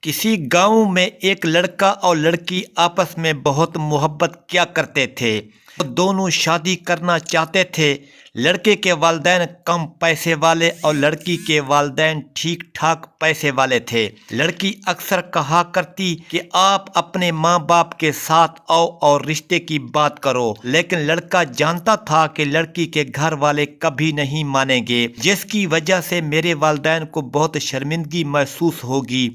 کسی گاؤں میں ایک لڑکا اور لڑکی آپس میں بہت محبت کیا کرتے تھے۔ وہ دونوں شادی کرنا چاہتے تھے۔ لڑکے کے والدین کم پیسے والے اور لڑکی کے والدین ٹھیک ٹھاک پیسے والے تھے۔ لڑکی اکثر کہا کرتی کہ آپ اپنے ماں باپ کے ساتھ آؤ اور رشتے کی بات کرو، لیکن لڑکا جانتا تھا کہ لڑکی کے گھر والے کبھی نہیں مانیں گے، جس کی وجہ سے میرے والدین کو بہت شرمندگی محسوس ہوگی۔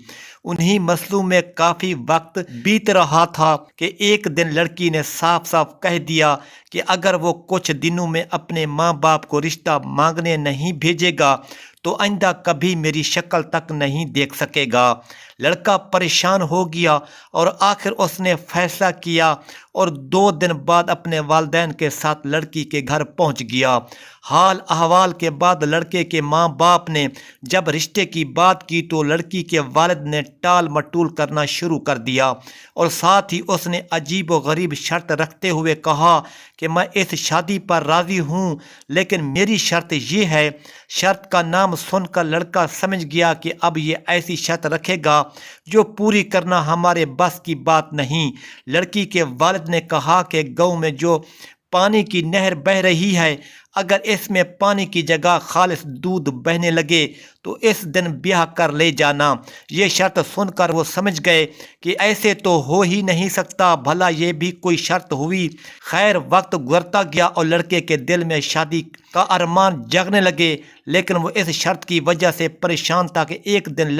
انہی مسئلوں میں کافی وقت بیت رہا تھا کہ ایک دن لڑکی نے صاف صاف کہہ دیا کہ اگر وہ کچھ دنوں میں اپنے ماں باپ کو رشتہ مانگنے نہیں بھیجے گا تو آئندہ کبھی میری شکل تک نہیں دیکھ سکے گا۔ لڑکا پریشان ہو گیا اور آخر اس نے فیصلہ کیا اور 2 دن بعد اپنے والدین کے ساتھ لڑکی کے گھر پہنچ گیا۔ حال احوال کے بعد لڑکے کے ماں باپ نے جب رشتے کی بات کی تو لڑکی کے والد نے ٹال مٹول کرنا شروع کر دیا اور ساتھ ہی اس نے عجیب و غریب شرط رکھتے ہوئے کہا کہ میں اس شادی پر راضی ہوں، لیکن میری شرط یہ ہے۔ شرط کا نام سن کر لڑکا سمجھ گیا کہ اب یہ ایسی شرط رکھے گا جو پوری کرنا ہمارے بس کی بات نہیں۔ لڑکی کے والد نے کہا کہ گاؤں میں جو پانی کی نہر بہہ رہی ہے، اگر اس میں پانی کی جگہ خالص دودھ بہنے لگے تو اس دن بیاہ کر لے جانا۔ یہ شرط سن کر وہ سمجھ گئے کہ ایسے تو ہو ہی نہیں سکتا، بھلا یہ بھی کوئی شرط ہوئی۔ خیر، وقت گزرتا گیا اور لڑکے کے دل میں شادی کا ارمان جگنے لگے، لیکن وہ اس شرط کی وجہ سے پریشان تھا کہ ایک دن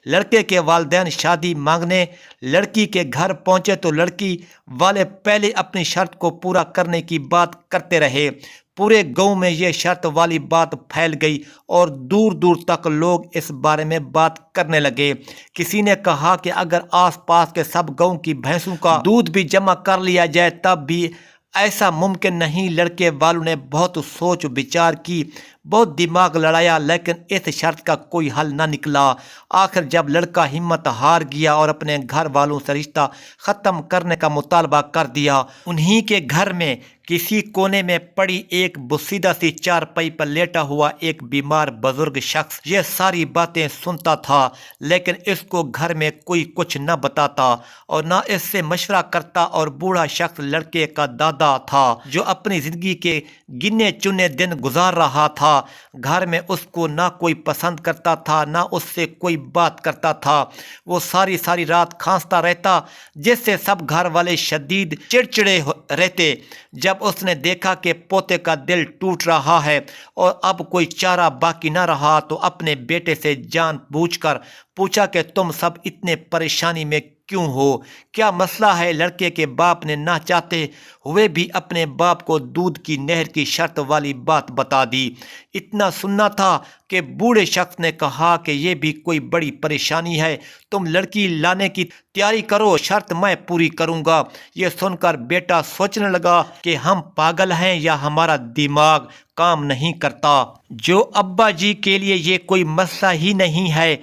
لڑکے کے والدین شادی مانگنے لڑکی کے گھر پہنچے تو لڑکی والے پہلے اپنی شرط کو پورا کرنے کی بات کرتے رہے۔ پورے گاؤں میں یہ شرط والی بات پھیل گئی اور دور دور تک لوگ اس بارے میں بات کرنے لگے۔ کسی نے کہا کہ اگر آس پاس کے سب گاؤں کی بھینسوں کا دودھ بھی جمع کر لیا جائے تب بھی ایسا ممکن نہیں۔ لڑکے والوں نے بہت سوچ بچار کی، بہت دماغ لڑایا، لیکن اس شرط کا کوئی حل نہ نکلا۔ آخر جب لڑکا ہمت ہار گیا اور اپنے گھر والوں سے رشتہ ختم کرنے کا مطالبہ کر دیا، انہی کے گھر میں کسی کونے میں پڑی ایک بوسیدہ سی چارپائی پر لیٹا ہوا ایک بیمار بزرگ شخص یہ ساری باتیں سنتا تھا، لیکن اس کو گھر میں کوئی کچھ نہ بتاتا اور نہ اس سے مشورہ کرتا۔ اور بوڑھا شخص لڑکے کا دادا تھا جو اپنی زندگی کے گنے چنے دن گزار رہا تھا۔ گھر میں اس کو نہ کوئی پسند کرتا تھا، نہ اس سے کوئی بات کرتا تھا۔ وہ ساری رات کھانستا رہتا، جس سے سب گھر والے شدید چڑچڑے رہتے۔ جب اس نے دیکھا کہ پوتے کا دل ٹوٹ رہا ہے اور اب کوئی چارہ باقی نہ رہا تو اپنے بیٹے سے جان بوجھ کر پوچھا کہ تم سب اتنے پریشانی میں کیوں ہو؟ کیا مسئلہ ہے؟ لڑکے کے باپ نے نہ چاہتے ہوئے بھی اپنے باپ کو دودھ کی نہر کی شرط والی بات بتا دی۔ اتنا سننا تھا کہ بوڑھے شخص نے کہا کہ یہ بھی کوئی بڑی پریشانی ہے، تم لڑکی لانے کی تیاری کرو، شرط میں پوری کروں گا۔ یہ سن کر بیٹا سوچنے لگا کہ ہم پاگل ہیں یا ہمارا دماغ کام نہیں کرتا، جو ابا جی کے لیے یہ کوئی مسئلہ ہی نہیں ہے۔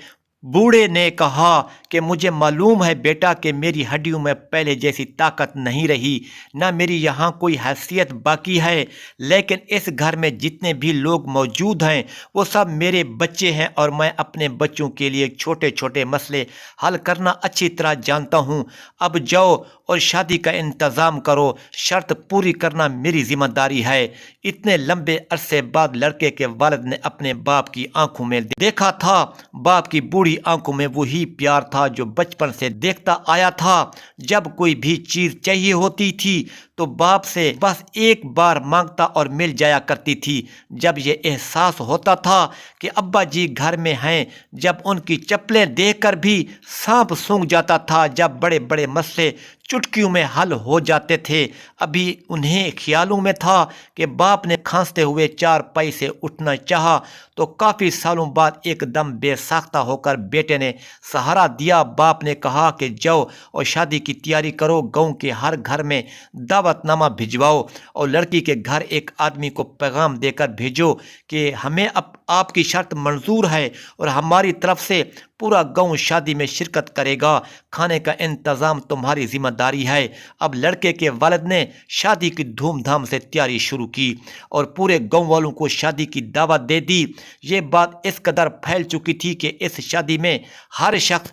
بوڑھے نے کہا کہ مجھے معلوم ہے بیٹا کہ میری ہڈیوں میں پہلے جیسی طاقت نہیں رہی، نہ میری یہاں کوئی حیثیت باقی ہے، لیکن اس گھر میں جتنے بھی لوگ موجود ہیں وہ سب میرے بچے ہیں اور میں اپنے بچوں کے لیے چھوٹے چھوٹے مسئلے حل کرنا اچھی طرح جانتا ہوں۔ اب جاؤ اور شادی کا انتظام کرو، شرط پوری کرنا میری ذمہ داری ہے۔ اتنے لمبے عرصے بعد لڑکے کے والد نے اپنے باپ کی آنکھوں میں دیکھا تھا۔ باپ کی بوڑھی آنکھوں میں وہی پیار تھا جو بچپن سے دیکھتا آیا تھا۔ جب کوئی بھی چیز چاہیے ہوتی تھی تو باپ سے بس ایک بار مانگتا اور مل جایا کرتی تھی۔ جب یہ احساس ہوتا تھا کہ ابا جی گھر میں ہیں، جب ان کی چپلیں دیکھ کر بھی سانپ سونگھ جاتا تھا، جب بڑے بڑے مسئلے چٹکیوں میں حل ہو جاتے تھے۔ ابھی انہیں خیالوں میں تھا کہ باپ نے کھانستے ہوئے چارپائی سے اٹھنا چاہا تو کافی سالوں بعد ایک دم بے ساختہ ہو کر بیٹے نے سہارا دیا۔ باپ نے کہا کہ جاؤ اور شادی کی تیاری کرو، گاؤں کے ہر گھر میں دعوت نامہ بھجواؤ اور لڑکی کے گھر ایک آدمی کو پیغام دے کر بھیجو کہ ہمیں آپ کی شرط منظور ہے اور ہماری طرف سے پورا گاؤں شادی میں شرکت کرے گا، کھانے کا انتظام تمہاری ذمہ داری ہے۔ اب لڑکے کے والد نے شادی کی دھوم دھام سے تیاری شروع کی اور پورے گاؤں والوں کو شادی کی دعوت دے دی۔ یہ بات اس قدر پھیل چکی تھی کہ اس شادی میں ہر شخص